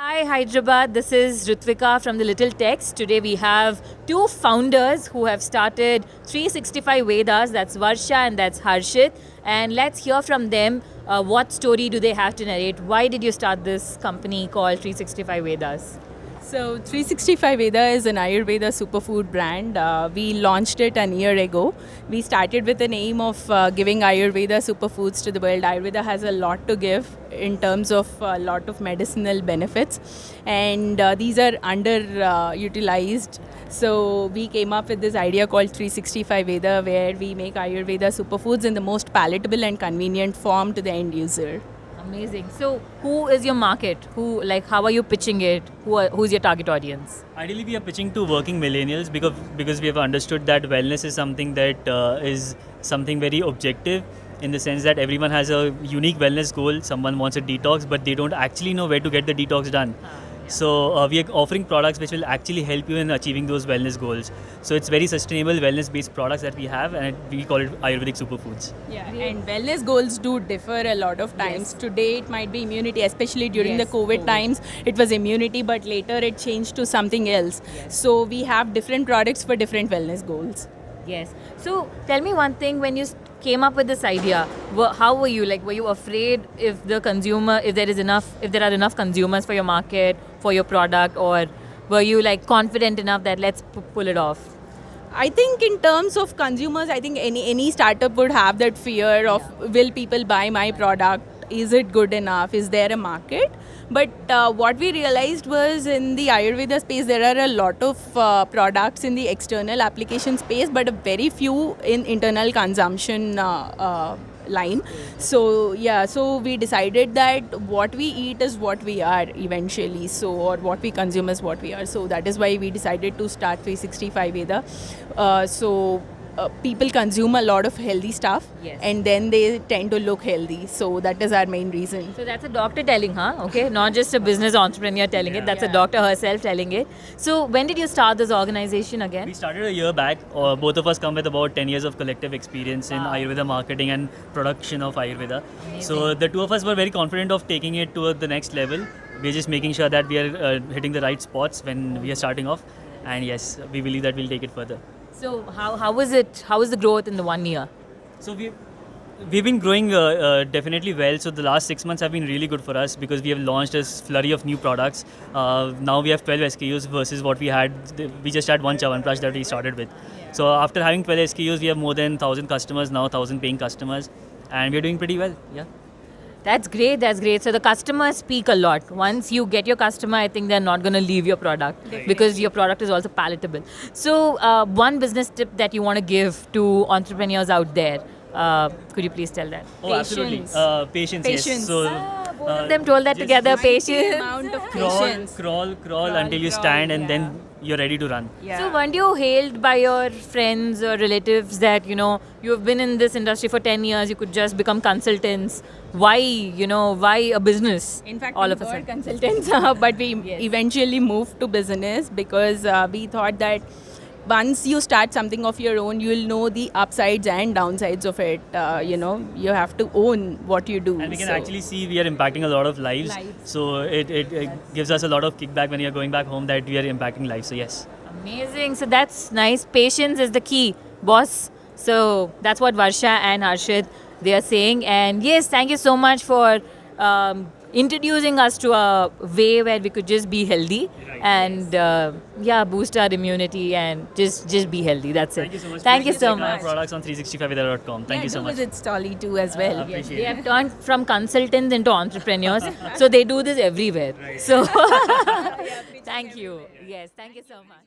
Hi Hyderabad, this is Ritvika from the Little Text. Today we have two founders who have started 365 Vedas, that's Varsha and that's Harshit. And let's hear from them what story do they have to narrate. Why did you start this company called 365 Vedas? So 365 Veda is an Ayurveda superfood brand. We launched it an year ago. We started with an aim of giving Ayurveda superfoods to the world. Ayurveda has a lot to give in terms of a lot of medicinal benefits, and these are underutilized. So we came up with this idea called 365 Veda, where we make Ayurveda superfoods in the most palatable and convenient form to the end user. Amazing. So who is your market? How are you pitching it? Who's your target audience? Ideally, we are pitching to working millennials because we have understood that wellness is something that is something very objective, in the sense that everyone has a unique wellness goal. Someone wants a detox, but they don't actually know where to get the detox done. So we are offering products which will actually help you in achieving those wellness goals. So it's very sustainable wellness-based products that we have, and we call it Ayurvedic superfoods. Yeah, and wellness goals do differ a lot of times. Yes. Today it might be immunity, especially during Yes, the COVID times. It was immunity, but later it changed to something else. Yes. So we have different products for different wellness goals. Yes. So tell me one thing, when you came up with this idea, how were you? Were you afraid if there are enough consumers for your market, for your product, or were you confident enough that let's pull it off? I think in terms of consumers, I think any startup would have that fear of, will people buy my product? Is it good enough? Is there a market? But what we realized was, in the Ayurveda space, there are a lot of products in the external application space, but a very few in internal consumption line. So we decided that what we eat is what we are eventually. So, or what we consume is what we are. So that is why we decided to start 365 Veda. People consume a lot of healthy stuff, Yes. and then they tend to look healthy. So that is our main reason. So that's a doctor telling, huh? Okay, not just a business entrepreneur telling it. That's a doctor herself telling it. So when did you start this organization again? We started a year back. Both of us come with about 10 years of collective experience in Ayurveda marketing and production of Ayurveda. So the two of us were very confident of taking it to the next level. We're just making sure that we are hitting the right spots when we are starting off. And yes, we believe that we'll take it further. So how was it? How was the growth in the 1 year? So we've been growing definitely well. So the last 6 months have been really good for us because we have launched a flurry of new products. Now we have 12 SKUs versus what we had. We just had one Chyawanprash that we started with. So after having 12 SKUs, we have more than 1,000 customers now, 1,000 paying customers, and we're doing pretty well. Yeah. That's great. That's great. So the customers speak a lot. Once you get your customer, I think they're not going to leave your product because your product is also palatable. So one business tip that you want to give to entrepreneurs out there, could you please tell that? Oh, absolutely. Patience. Yes. Patience. So Both of them told that just together. The Patience. amount of crawl, patience. crawl until you stand, and then you're ready to run. Yeah. So weren't you hailed by your friends or relatives that, you've been in this industry for 10 years, you could just become consultants? Why a business? In fact, all we of a were sudden? consultants, but we Yes. eventually moved to business because we thought that once you start something of your own, you will know the upsides and downsides of it. You have to own what you do. And we can So- actually see we are impacting a lot of lives. So it gives us a lot of kickback when you're going back home that we are impacting lives. So yes. Amazing. So that's nice. Patience is the key, boss. So that's what Varsha and Harshit, they are saying. And yes, thank you so much for introducing us to a way where we could just be healthy and boost our immunity and just be healthy. That's it. Thank you so much. Thank you Please so check our much. products on 365 Thank you so do much. visit Stolly too as well. Appreciate They it. have turned from consultants into entrepreneurs. So they do this everywhere. So thank you. Yes, thank you so much.